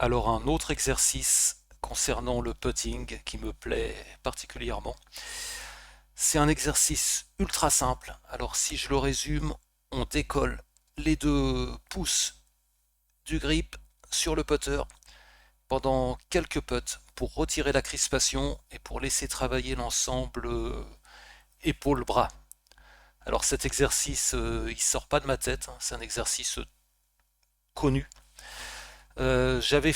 Alors un autre exercice concernant le putting qui me plaît particulièrement, c'est un exercice ultra simple. Alors si je le résume, on décolle les deux pouces du grip sur le putter pendant quelques putts pour retirer la crispation et pour laisser travailler l'ensemble épaule-bras. Alors cet exercice, il sort pas de ma tête, hein, c'est un exercice connu. J'avais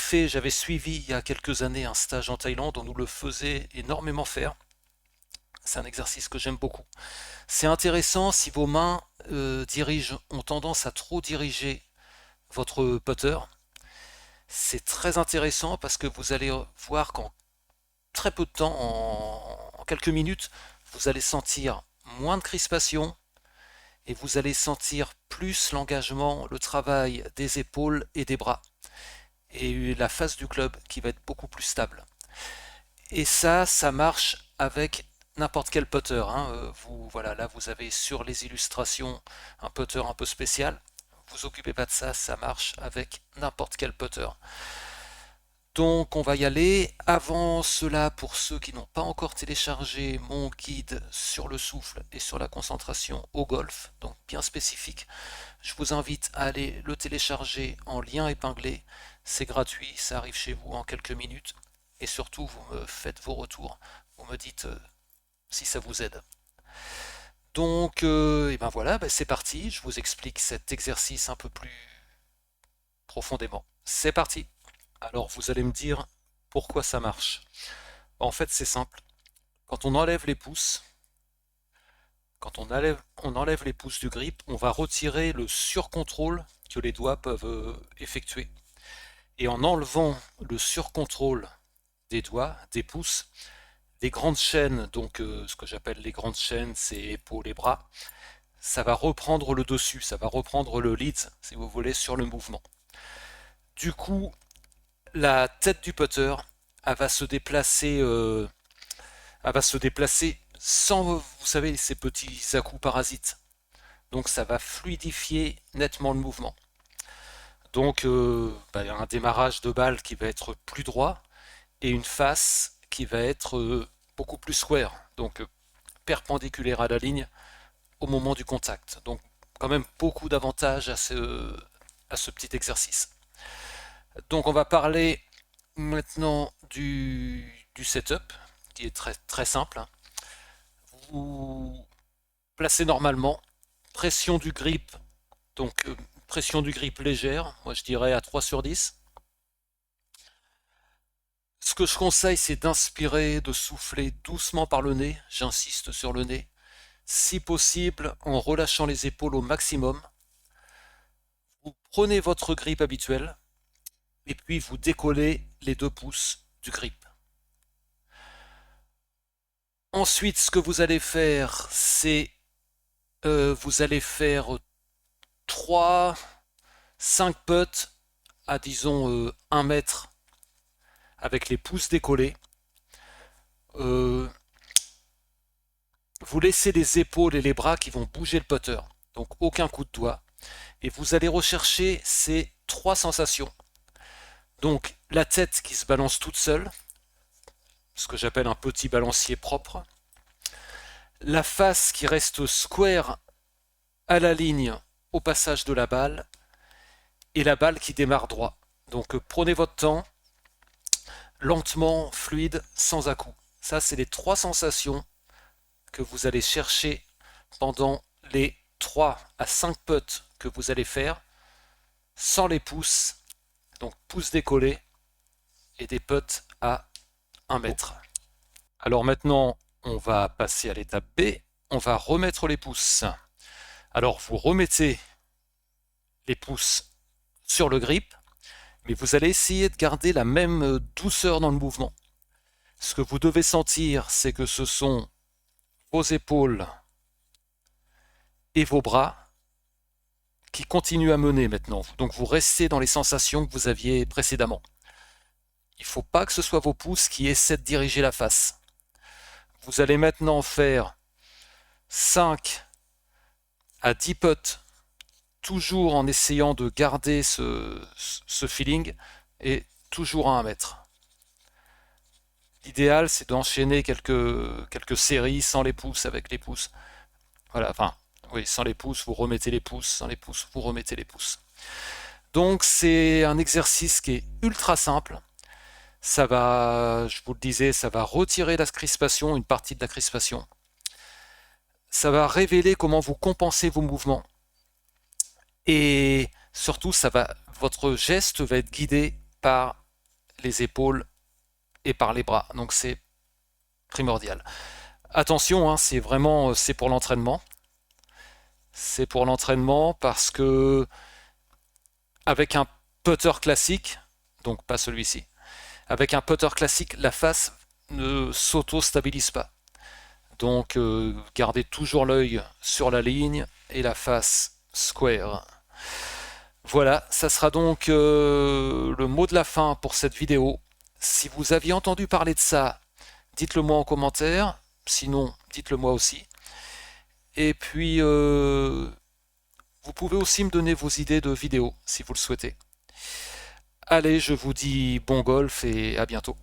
suivi il y a quelques années un stage en Thaïlande, on nous le faisait énormément faire. C'est un exercice que j'aime beaucoup. C'est intéressant si vos mains ont tendance à trop diriger votre putter. C'est très intéressant parce que vous allez voir qu'en très peu de temps, en quelques minutes, vous allez sentir moins de crispation et vous allez sentir plus l'engagement, le travail des épaules et des bras et la face du club qui va être beaucoup plus stable. Et ça marche avec n'importe quel putter, hein. Voilà, là vous avez sur les illustrations un putter un peu spécial. Vous occupez pas de ça, ça marche avec n'importe quel putter. Donc on va y aller. Avant cela, pour ceux qui n'ont pas encore téléchargé mon guide sur le souffle et sur la concentration au golf, donc bien spécifique, je vous invite à aller le télécharger en lien épinglé. C'est gratuit, ça arrive chez vous en quelques minutes. Et surtout, vous me faites vos retours. Vous me dites si ça vous aide. Donc, et ben voilà, ben c'est parti. Je vous explique cet exercice un peu plus profondément. C'est parti. Alors, vous allez me dire pourquoi ça marche. En fait, c'est simple. Quand on enlève les pouces, on enlève les pouces du grip, on va retirer le surcontrôle que les doigts peuvent effectuer. Et en enlevant le surcontrôle des doigts, des pouces, les grandes chaînes, donc ce que j'appelle les grandes chaînes, c'est épaules et bras, ça va reprendre le dessus, ça va reprendre le lead, si vous voulez, sur le mouvement. Du coup, la tête du putter, elle va se déplacer, sans, vous savez, ces petits à-coups parasites. Donc ça va fluidifier nettement le mouvement. Donc un démarrage de balle qui va être plus droit et une face qui va être beaucoup plus square, donc perpendiculaire à la ligne au moment du contact. Donc quand même beaucoup d'avantages à ce petit exercice. Donc on va parler maintenant du setup qui est très, très simple. Vous placez normalement, pression du grip, donc pression du grip légère, moi je dirais à 3 sur 10. Ce que je conseille, c'est d'inspirer, de souffler doucement par le nez, j'insiste sur le nez, si possible en relâchant les épaules au maximum. Vous prenez votre grip habituel et puis vous décollez les deux pouces du grip. Ensuite, ce que vous allez faire, c'est vous allez faire 3, 5 putts à disons 1 mètre avec les pouces décollés. Euh, vous laissez les épaules et les bras qui vont bouger le putter, donc aucun coup de doigt. Et vous allez rechercher ces trois sensations. Donc la tête qui se balance toute seule, ce que j'appelle un petit balancier propre. La face qui reste square à la ligne au passage de la balle. Et la balle qui démarre droit. Donc prenez votre temps, lentement, fluide, sans à-coups. Ça, c'est les trois sensations que vous allez chercher pendant les 3 à 5 putts que vous allez faire sans les pouces, donc pouces décollés et des putts à 1 mètre. Alors maintenant, on va passer à l'étape B. On va remettre les pouces. Alors vous remettez les pouces sur le grip, mais vous allez essayer de garder la même douceur dans le mouvement. Ce que vous devez sentir, c'est que ce sont vos épaules et vos bras qui continuent à mener maintenant. Donc vous restez dans les sensations que vous aviez précédemment. Il ne faut pas que ce soit vos pouces qui essaient de diriger la face. Vous allez maintenant faire 5 à 10 putts, toujours en essayant de garder ce feeling, et toujours à 1 mètre. L'idéal, c'est d'enchaîner quelques séries sans les pouces, avec les pouces. Voilà, enfin, oui, sans les pouces, vous remettez les pouces, sans les pouces, vous remettez les pouces. Donc c'est un exercice qui est ultra simple. Ça va, je vous le disais, ça va retirer la crispation, une partie de la crispation. Ça va révéler comment vous compensez vos mouvements. Et surtout, votre geste va être guidé par les épaules et par les bras. Donc c'est primordial. Attention, hein, c'est pour l'entraînement. C'est pour l'entraînement parce que avec un putter classique, donc pas celui-ci, avec un putter classique, la face ne s'auto-stabilise pas. Donc gardez toujours l'œil sur la ligne et la face square. Voilà, ça sera donc le mot de la fin pour cette vidéo. Si vous aviez entendu parler de ça, dites-le moi en commentaire. Sinon, dites-le moi aussi. Et puis, vous pouvez aussi me donner vos idées de vidéos si vous le souhaitez. Allez, je vous dis bon golf et à bientôt.